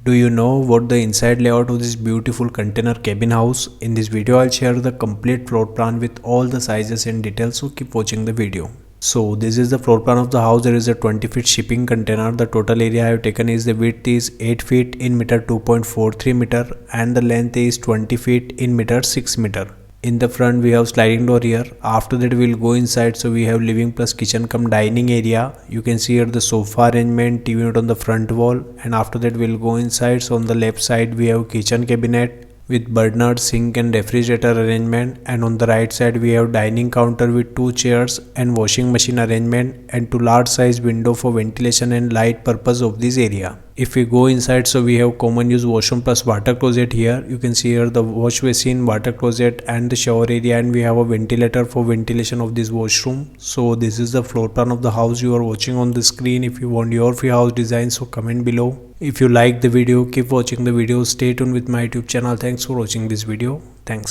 Do you know what the inside layout of this beautiful container cabin house? In this video I'll share the complete floor plan with all the sizes and details, so keep watching the video. So this is the floor plan of the house. There is a 20 feet shipping container. The total area I have taken is the width is 8 feet in meter 2.43 meter and the length is 20 feet in meter 6 meter. In the front we have sliding door here. After that we will go inside. So we have living plus kitchen cum dining area. You can see here the sofa arrangement, TV unit on the front wall, and after that we will go inside. So on the left side we have kitchen cabinet with burner, sink and refrigerator arrangement, and on the right side we have dining counter with 2 chairs and washing machine arrangement and 2 large size window for ventilation and light purpose of this area. If we go inside, so we have common use washroom plus water closet here. You can see here the wash basin, water closet and the shower area, and we have a ventilator for ventilation of this washroom. So this is the floor plan of the house you are watching on the screen. If you want your free house design, so comment below. If you like the video, keep watching the video. Stay tuned with my YouTube channel. Thanks for watching this video. Thanks.